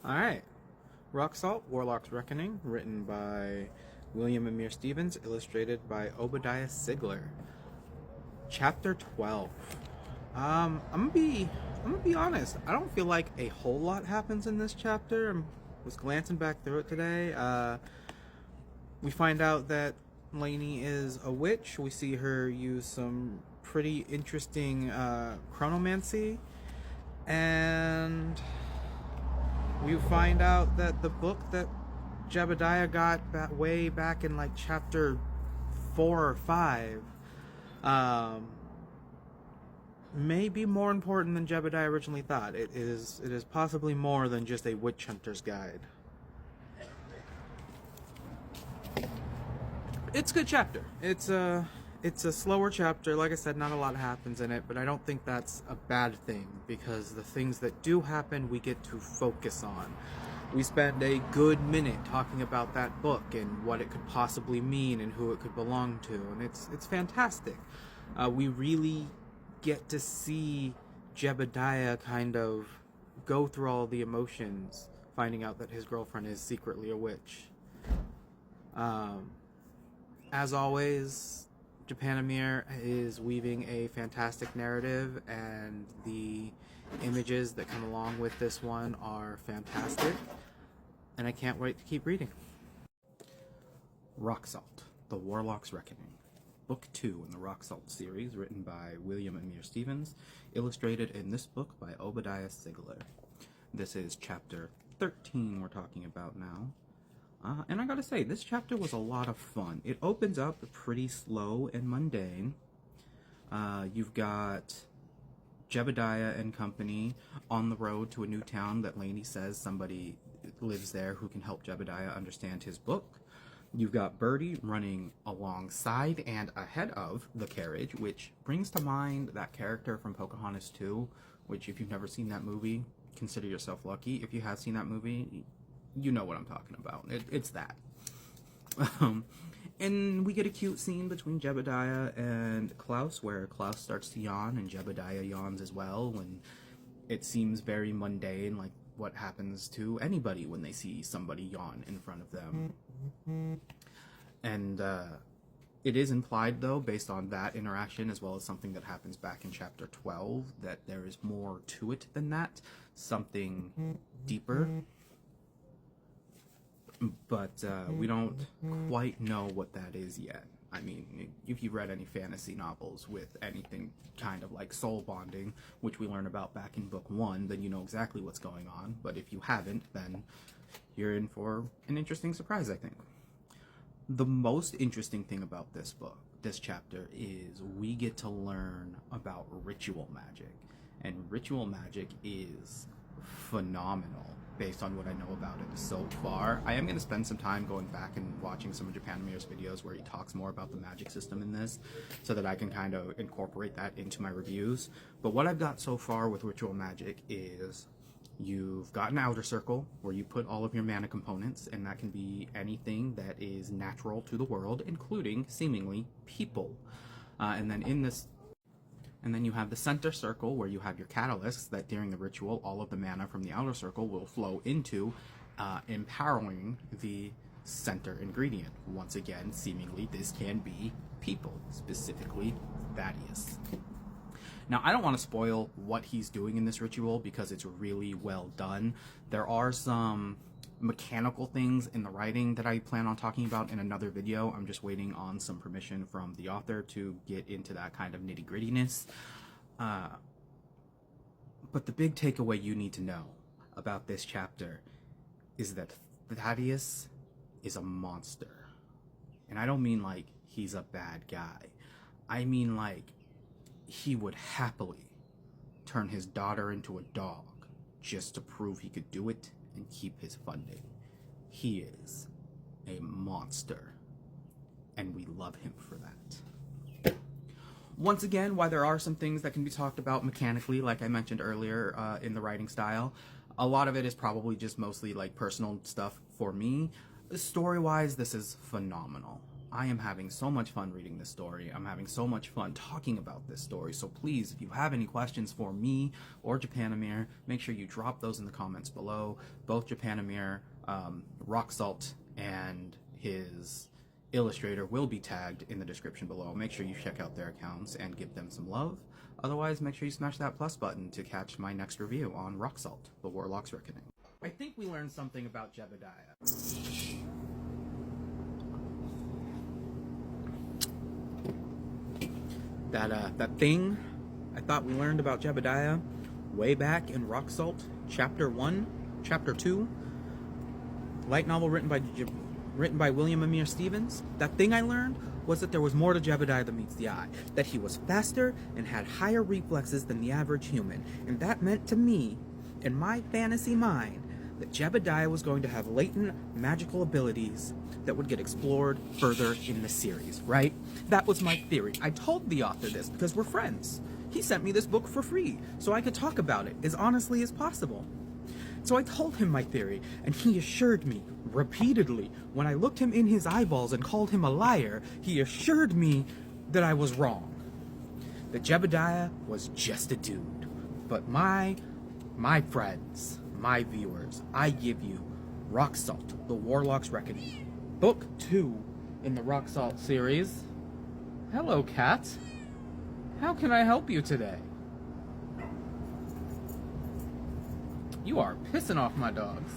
Alright. Rock Salt, Warlock's Reckoning, written by William Amir Stevens, illustrated by Obadiah Sigler. Chapter 12. I'm gonna be honest. I don't feel like a whole lot happens in this chapter. I was glancing back through it today. We find out that Lainey is a witch. We see her use some pretty interesting chronomancy, and we find out that the book that Jebadiah got way back in like chapter 4 or 5 may be more important than Jebadiah originally thought. It is possibly more than just a witch hunter's guide. It's a good chapter. It's a slower chapter. Like I said, not a lot happens in it, but I don't think that's a bad thing, because the things that do happen we get to focus on. We spend a good minute talking about that book and what it could possibly mean and who it could belong to, and it's fantastic. We really get to see Jebadiah kind of go through all the emotions, finding out that his girlfriend is secretly a witch. As always, Japanamir is weaving a fantastic narrative, and the images that come along with this one are fantastic, and I can't wait to keep reading. Rock Salt, The Warlock's Reckoning. Book 2 in the Rock Salt series, written by William Amir Stevens, illustrated in this book by Obadiah Sigler. This is chapter 13 we're talking about now. And I gotta say, this chapter was a lot of fun. It opens up pretty slow and mundane. You've got Jebadiah and company on the road to a new town that Lainey says somebody lives there who can help Jebadiah understand his book. You've got Birdie running alongside and ahead of the carriage, which brings to mind that character from Pocahontas 2, which, if you've never seen that movie, consider yourself lucky. If you have seen that movie, you know what I'm talking about. It's that. And we get a cute scene between Jebadiah and Klouse, where Klouse starts to yawn and Jebadiah yawns as well, when it seems very mundane, like what happens to anybody when they see somebody yawn in front of them. And it is implied, though, based on that interaction, as well as something that happens back in chapter 12, that there is more to it than that, something deeper. But we don't quite know what that is yet. I mean, if you've read any fantasy novels with anything kind of like soul bonding, which we learn about back in book 1, then you know exactly what's going on. But if you haven't, then you're in for an interesting surprise, I think. The most interesting thing about this book, this chapter, is we get to learn about ritual magic. And ritual magic is phenomenal based on what I know about it so far. I am going to spend some time going back and watching some of Japanamir's videos where he talks more about the magic system in this, so that I can kind of incorporate that into my reviews. But what I've got so far with ritual magic is you've got an outer circle where you put all of your mana components, and that can be anything that is natural to the world, including, seemingly, people. And then you have the center circle where you have your catalysts that during the ritual, all of the mana from the outer circle will flow into, empowering the center ingredient. Once again, seemingly, this can be people, specifically Thaddeus. Now, I don't want to spoil what he's doing in this ritual because it's really well done. There are some mechanical things in the writing that I plan on talking about in another video. I'm just waiting on some permission from the author to get into that kind of nitty-grittiness. But the big takeaway you need to know about this chapter is that Thaddeus is a monster. And I don't mean like he's a bad guy. I mean like he would happily turn his daughter into a dog just to prove he could do it and keep his funding. He is a monster, and we love him for that. Once again, while there are some things that can be talked about mechanically, like I mentioned earlier in the writing style, a lot of it is probably just mostly like personal stuff for me. Story-wise, this is phenomenal. I am having so much fun reading this story. I'm having so much fun talking about this story. So please, if you have any questions for me or Japanimir, make sure you drop those in the comments below. Both Japanimir, Rock Salt, and his illustrator will be tagged in the description below. Make sure you check out their accounts and give them some love. Otherwise, make sure you smash that plus button to catch my next review on Rock Salt, The Warlock's Reckoning. I think we learned something about Jebadiah. That thing I thought we learned about Jebadiah way back in Rock Salt, Chapter 1, Chapter 2, light novel written by William Amir Stevens. That thing I learned was that there was more to Jebadiah than meets the eye, that he was faster and had higher reflexes than the average human, and that meant to me, in my fantasy mind, that Jebadiah was going to have latent magical abilities that would get explored further in the series, right? That was my theory. I told the author this because we're friends. He sent me this book for free, so I could talk about it as honestly as possible. So I told him my theory, and he assured me repeatedly, when I looked him in his eyeballs and called him a liar, he assured me that I was wrong. That Jebadiah was just a dude. But my friends, my viewers, I give you Rock Salt, The Warlock's Reckoning, Book 2 in the Rock Salt series. Hello, cat. How can I help you today? You are pissing off my dogs.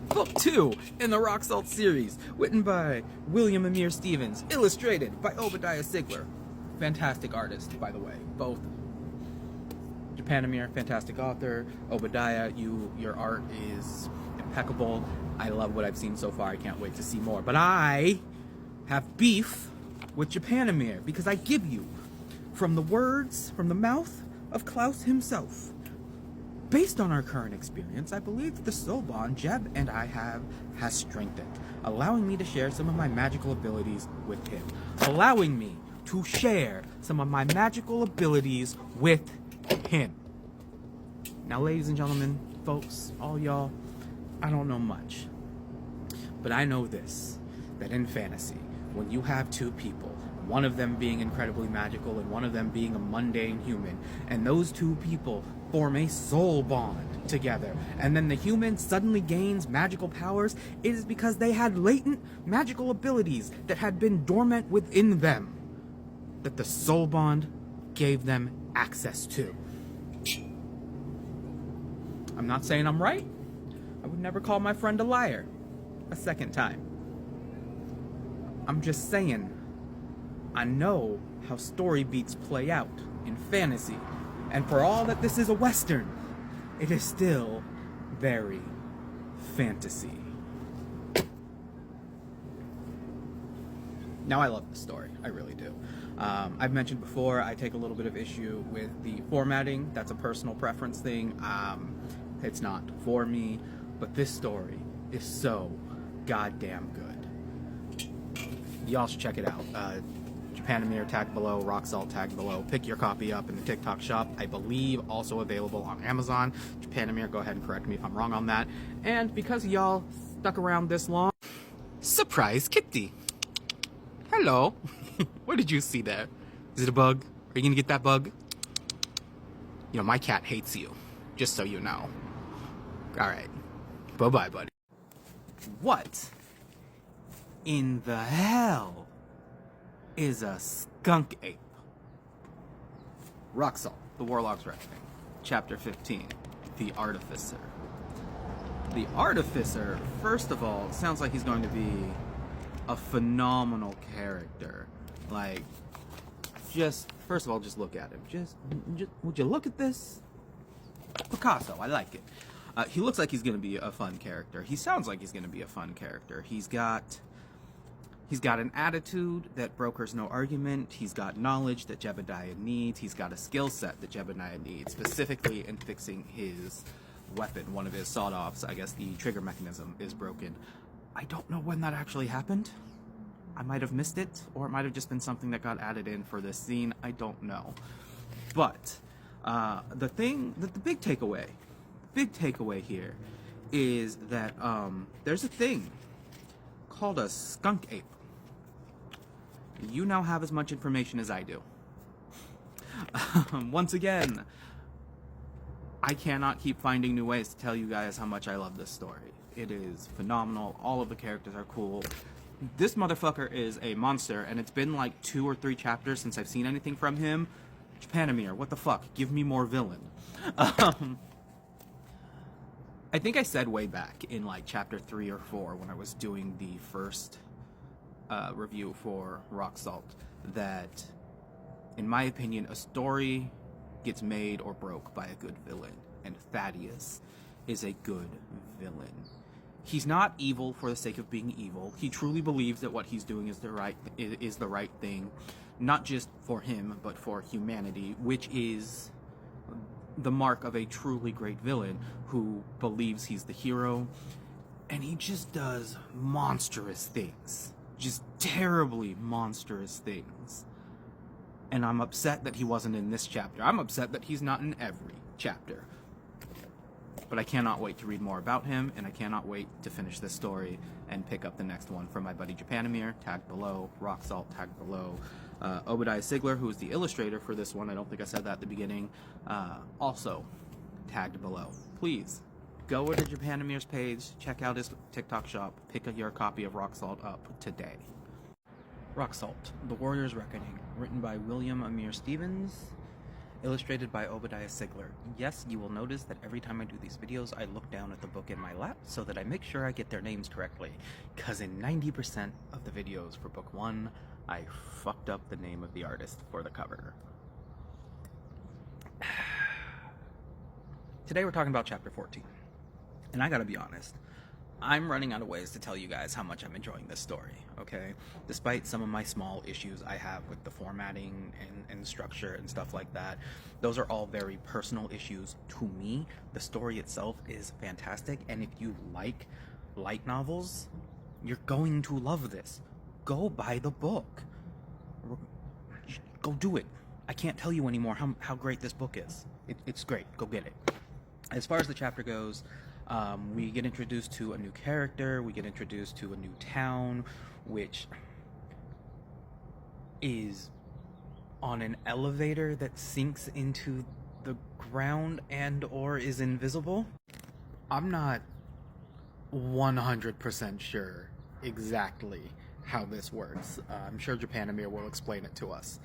Book 2 in the Rock Salt series, written by William Amir Stevens, illustrated by Obadiah Sigler. Fantastic artist, by the way, both. Japanimir, fantastic author. Obadiah, your art is impeccable. I love what I've seen so far. I can't wait to see more. But I have beef with Japanimir because I give you, from the words, from the mouth of Klouse himself, based on our current experience, I believe that the soul bond Jeb and I have has strengthened, allowing me to share some of my magical abilities with him. Allowing me to share some of my magical abilities with him. Now, ladies and gentlemen, folks, all y'all, I don't know much, but I know this, that in fantasy, when you have two people, one of them being incredibly magical and one of them being a mundane human, and those two people form a soul bond together, and then the human suddenly gains magical powers, it is because they had latent magical abilities that had been dormant within them, that the soul bond gave them access to. I'm not saying I'm right. I would never call my friend a liar a second time. I'm just saying, I know how story beats play out in fantasy, and for all that this is a Western, it is still very fantasy. Now, I love this story. I really do. I've mentioned before, I take a little bit of issue with the formatting. That's a personal preference thing. It's not for me, but this story is so goddamn good. Y'all should check it out. Japanimir tag below, Rock Salt tag below. Pick your copy up in the TikTok shop. I believe also available on Amazon. Japanimir, go ahead and correct me if I'm wrong on that. And because y'all stuck around this long, surprise kitty. Hello. What did you see there? Is it a bug? Are you gonna get that bug? You know, my cat hates you, just so you know. Alright. Bye-bye, buddy. What in the hell is a skunk ape? Rock Salt, The Warlock's Reckoning, Chapter 15, The Artificer. The Artificer, first of all, sounds like he's going to be a phenomenal character. Like, first of all, just look at him. Just would you look at this? Picasso, I like it. He looks like he's going to be a fun character. He sounds like he's going to be a fun character. He's got an attitude that brokers no argument. He's got knowledge that Jebadiah needs. He's got a skill set that Jebadiah needs, specifically in fixing his weapon. One of his sawed-offs, I guess the trigger mechanism is broken. I don't know when that actually happened. I might have missed it, or it might have just been something that got added in for this scene. I don't know. But the big takeaway here is that there's a thing called a skunk ape. you now have as much information as I do. Once again, I cannot keep finding new ways to tell you guys how much I love this story. It is phenomenal. All of the characters are cool. This motherfucker is a monster, and it's been like 2 or 3 chapters since I've seen anything from him. Japanimir, what the fuck? Give me more villain. I think I said way back in like chapter 3 or 4 when I was doing the first review for Rock Salt that, in my opinion, a story gets made or broke by a good villain, and Thaddeus is a good villain. He's not evil for the sake of being evil. He truly believes that what he's doing is the right thing, not just for him, but for humanity, which is the mark of a truly great villain who believes he's the hero, and he just does monstrous things. Just terribly monstrous things. And I'm upset that he wasn't in this chapter. I'm upset that he's not in every chapter. But I cannot wait to read more about him, and I cannot wait to finish this story and pick up the next one from my buddy Japanimir, tagged below, Rock Salt, tagged below, Obadiah Sigler, who is the illustrator for this one, I don't think I said that at the beginning, also tagged below. Please, go over to Japanimir's page, check out his TikTok shop, pick up your copy of Rock Salt up today. Rock Salt, The Warrior's Reckoning, written by William Amir Stevens, illustrated by Obadiah Sigler. Yes, you will notice that every time I do these videos, I look down at the book in my lap so that I make sure I get their names correctly, because in 90% of the videos for book 1, I fucked up the name of the artist for the cover. Today we're talking about chapter 14, and I gotta be honest, I'm running out of ways to tell you guys how much I'm enjoying this story, okay? Despite some of my small issues I have with the formatting and structure and stuff like that, those are all very personal issues to me. The story itself is fantastic, and if you like light novels, you're going to love this. Go buy the book. Go do it. I can't tell you anymore how great this book is. It's great. Go get it. As far as the chapter goes, we get introduced to a new character, we get introduced to a new town, which is on an elevator that sinks into the ground and or is invisible. I'm not 100% sure exactly how this works. I'm sure Japanimir will explain it to us.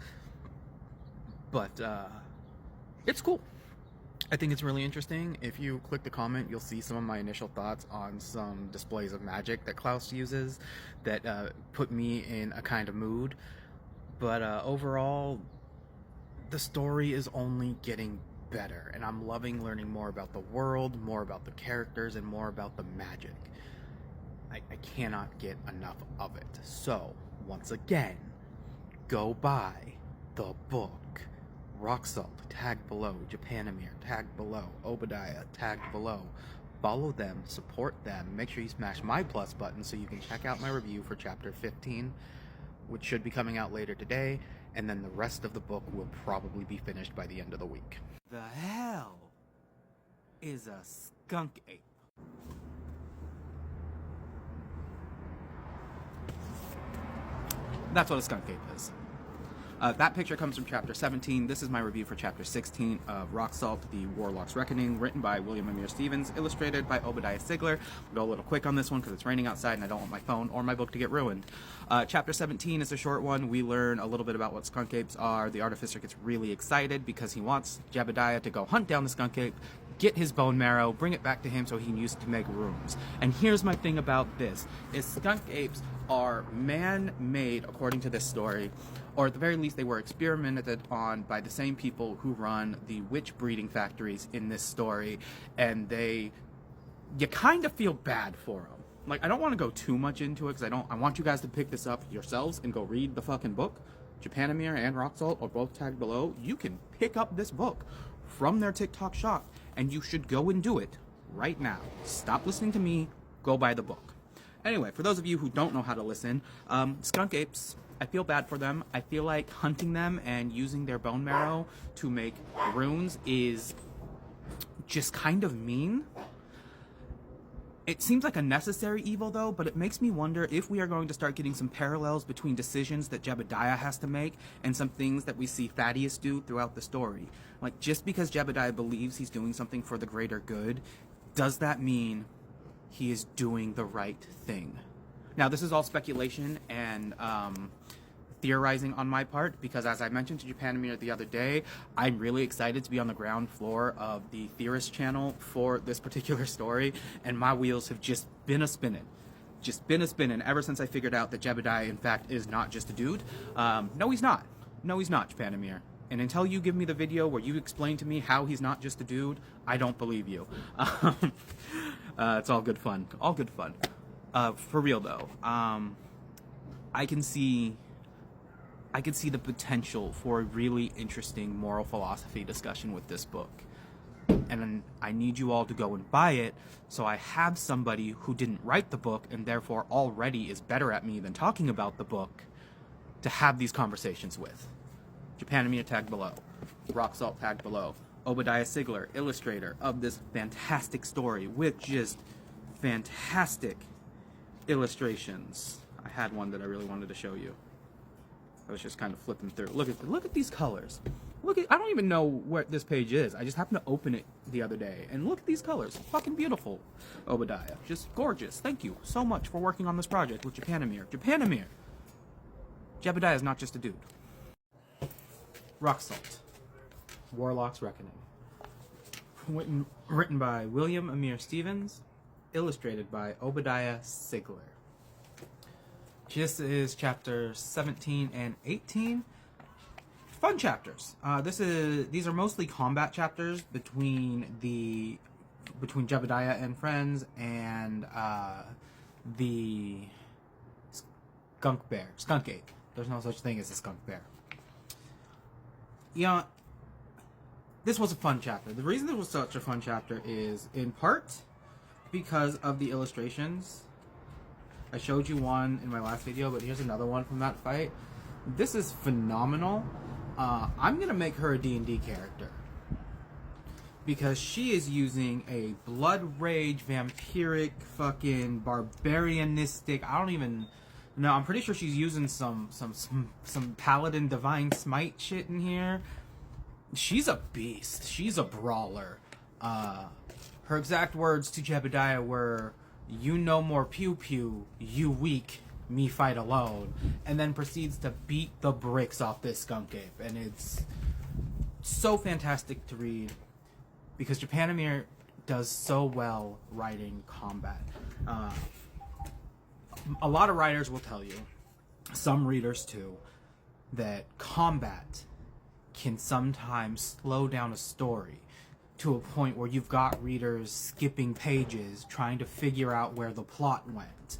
But it's cool. I think it's really interesting. If you click the comment, you'll see some of my initial thoughts on some displays of magic that Klouse uses that put me in a kind of mood. But overall, the story is only getting better, and I'm loving learning more about the world, more about the characters, and more about the magic. I cannot get enough of it. So, once again, go buy the book. Rock Salt, tagged below. Japanimir, tagged below. Obadiah, tagged below. Follow them, support them. Make sure you smash my plus button so you can check out my review for chapter 15, which should be coming out later today, and then the rest of the book will probably be finished by the end of the week. The hell is a skunk ape? That's what a skunk ape is. That picture comes from chapter 17. This is my review for chapter 16 of Rock Salt, The Warlock's Reckoning, written by William Amir Stevens, illustrated by Obadiah Sigler. We'll go a little quick on this one because it's raining outside and I don't want my phone or my book to get ruined. Chapter 17 is a short one. We learn a little bit about what skunk apes are. The artificer gets really excited because he wants Jebadiah to go hunt down the skunk ape, get his bone marrow, bring it back to him so he can use it to make runes. And here's my thing about this, is skunk apes are man-made, according to this story, or at the very least they were experimented on by the same people who run the witch breeding factories in this story, and you kind of feel bad for them. Like, I don't want to go too much into it because I want you guys to pick this up yourselves and go read the fucking book. Japanimir and Rock Salt are both tagged below. You can pick up this book from their TikTok shop, and you should go and do it right now. Stop listening to me, go buy the book. Anyway, for those of you who don't know how to listen, skunk apes, I feel bad for them. I feel like hunting them and using their bone marrow to make runes is just kind of mean. It seems like a necessary evil, though, but it makes me wonder if we are going to start getting some parallels between decisions that Jebadiah has to make and some things that we see Thaddeus do throughout the story. Like, just because Jebadiah believes he's doing something for the greater good, does that mean he is doing the right thing? Now, this is all speculation and theorizing on my part, because as I mentioned to Japanamir the other day, I'm really excited to be on the ground floor of the theorist channel for this particular story, and my wheels have just been a-spinning. Just been a-spinning ever since I figured out that Jebadiah, in fact, is not just a dude. No, he's not. No, he's not, Japanamir. And until you give me the video where you explain to me how he's not just a dude, I don't believe you. It's all good fun. All good fun. For real, though, I can see the potential for a really interesting moral philosophy discussion with this book. And I need you all to go and buy it, so I have somebody who didn't write the book and therefore already is better at me than talking about the book to have these conversations with. Japanamir tagged below. Rock Salt tagged below. Obadiah Sigler, illustrator of this fantastic story with just fantastic illustrations. I had one that I really wanted to show you. I was just kind of flipping through. Look at these colors. I don't even know what this page is. I just happened to open it the other day, and look at these colors. Fucking beautiful, Obadiah. Just gorgeous. Thank you so much for working on this project with Japanamir. Japanamir. Jebadiah is not just a dude. Rock Salt. Warlock's Reckoning. Written by William Amir Stevens. Illustrated by Obadiah Sigler. This is chapter 17 and 18. Fun chapters. These are mostly combat chapters between Jebadiah and friends and the skunk ape. There's no such thing as a skunk bear. You know, this was a fun chapter. The reason this was such a fun chapter is in part because of the illustrations. I showed you one in my last video, but here's another one from that fight. This is phenomenal. I'm going to make her a D&D character, because she is using a blood rage, vampiric, fucking barbarianistic, I don't even know, I'm pretty sure she's using some paladin divine smite shit in here. She's a beast. She's a brawler. Her exact words to Jebadiah were, "You no more pew pew, you weak, me fight alone," and then proceeds to beat the bricks off this skunk ape. And it's so fantastic to read, because Japanamir does so well writing combat. A lot of writers will tell you, some readers too, that combat can sometimes slow down a story to a point where you've got readers skipping pages trying to figure out where the plot went.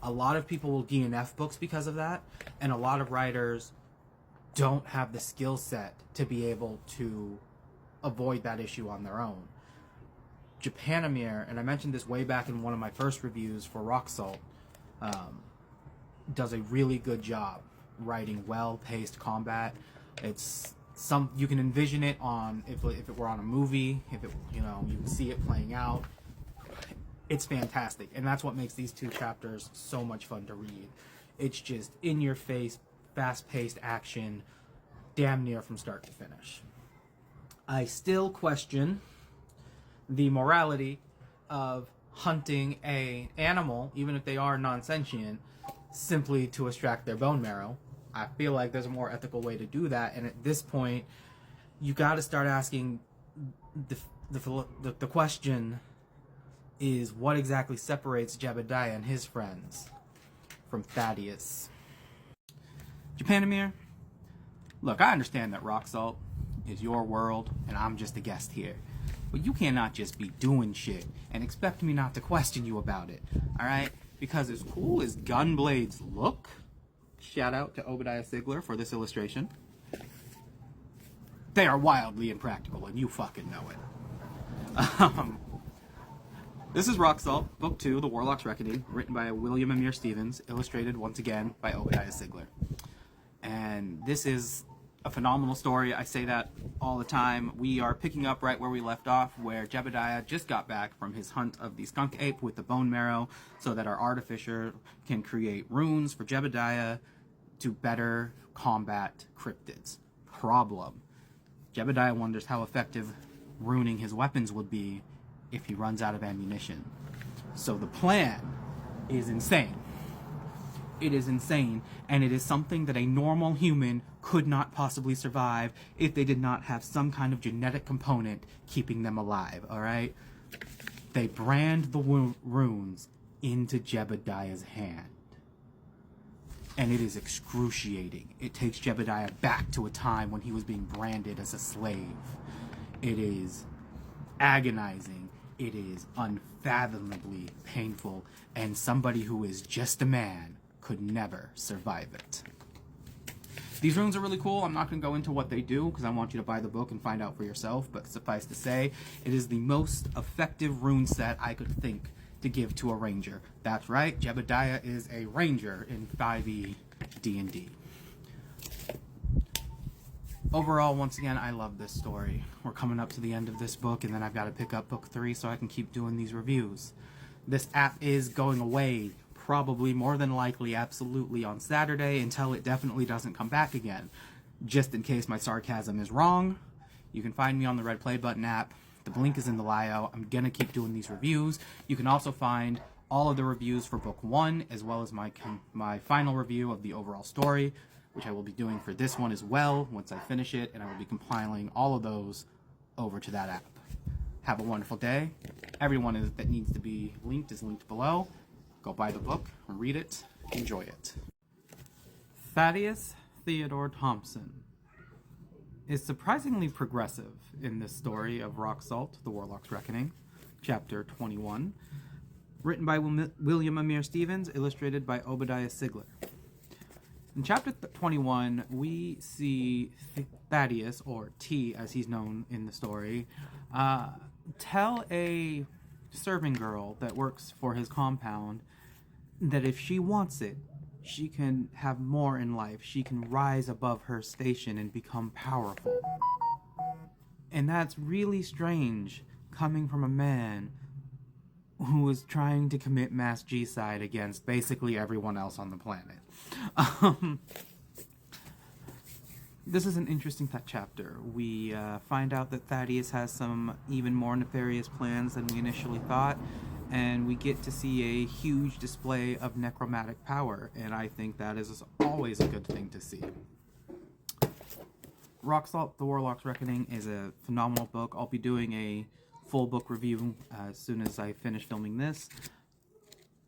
A lot of people will DNF books because of that, and a lot of writers don't have the skill set to be able to avoid that issue on their own. Japanamir, and I mentioned this way back in one of my first reviews for Rock Salt, does a really good job writing well-paced combat. You can envision it on if it were on a movie, if it, you can see it playing out. It's fantastic, and that's what makes these two chapters so much fun to read. It's just in your face, fast-paced action, damn near from start to finish. I still question the morality of hunting an animal, even if they are non-sentient, simply to extract their bone marrow. I feel like there's a more ethical way to do that, and at this point, you got to start asking the question is, what exactly separates Jebadiah and his friends from Thaddeus? Japanamir, look, I understand that Rock Salt is your world, and I'm just a guest here. But you cannot just be doing shit and expect me not to question you about it, alright? Because as cool as gun blades look, shout out to Obadiah Sigler for this illustration, they are wildly impractical, and you fucking know it. This is Rock Salt, Book 2, The Warlock's Reckoning, written by William Amir Stevens, illustrated once again by Obadiah Sigler. And this is a phenomenal story. I say that all the time. We are picking up right where we left off, where Jebadiah just got back from his hunt of the skunk ape with the bone marrow, so that our artificer can create runes for Jebadiah to better combat cryptids. Problem: Jebadiah wonders how effective ruining his weapons would be if he runs out of ammunition. So the plan is insane. It is insane, and it is something that a normal human could not possibly survive if they did not have some kind of genetic component keeping them alive, alright? They brand the runes into Jebadiah's hand. And it is excruciating. It takes Jebadiah back to a time when he was being branded as a slave. It is agonizing. It is unfathomably painful, and somebody who is just a man could never survive it. These runes are really cool. I'm not going to go into what they do because I want you to buy the book and find out for yourself, but suffice to say, it is the most effective rune set I could think to give to a ranger. That's right, Jebadiah is a ranger in 5e D&D. Overall, once again, I love this story. We're coming up to the end of this book, and then I've got to pick up book 3 so I can keep doing these reviews. This app is going away, probably, more than likely, absolutely on Saturday, until it definitely doesn't come back again. Just in case my sarcasm is wrong, you can find me on the Red Play Button app. The link is in the bio. I'm going to keep doing these reviews. You can also find all of the reviews for book 1, as well as my final review of the overall story, which I will be doing for this one as well once I finish it, and I will be compiling all of those over to that app. Have a wonderful day. Everyone that needs to be linked is linked below. Go buy the book, read it, enjoy it. Thaddeus Theodore Thompson is surprisingly progressive in this story of Rock Salt, The Warlock's Reckoning, Chapter 21, written by William Amir Stevens, illustrated by Obadiah Sigler. In Chapter 21, we see Thaddeus, or T as he's known in the story, tell a serving girl that works for his compound that if she wants it, she can have more in life. She can rise above her station and become powerful. And that's really strange, coming from a man who is trying to commit mass G-cide against basically everyone else on the planet. This is an interesting chapter. We find out that Thaddeus has some even more nefarious plans than we initially thought, and we get to see a huge display of necromantic power, and I think that is always a good thing to see. Rock Salt, The Warlock's Reckoning is a phenomenal book. I'll be doing a full book review as soon as I finish filming this.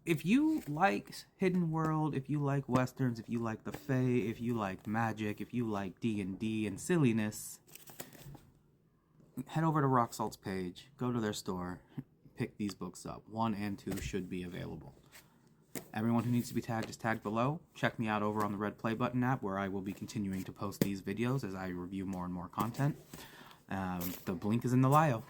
If you like Hidden World, if you like Westerns, if you like the Fae, if you like magic, if you like D&D and silliness, head over to Rock Salt's page, go to their store, pick these books up. 1 and 2 should be available. Everyone who needs to be tagged is tagged below. Check me out over on the Red Play Button app, where I will be continuing to post these videos as I review more and more content. The link is in the bio.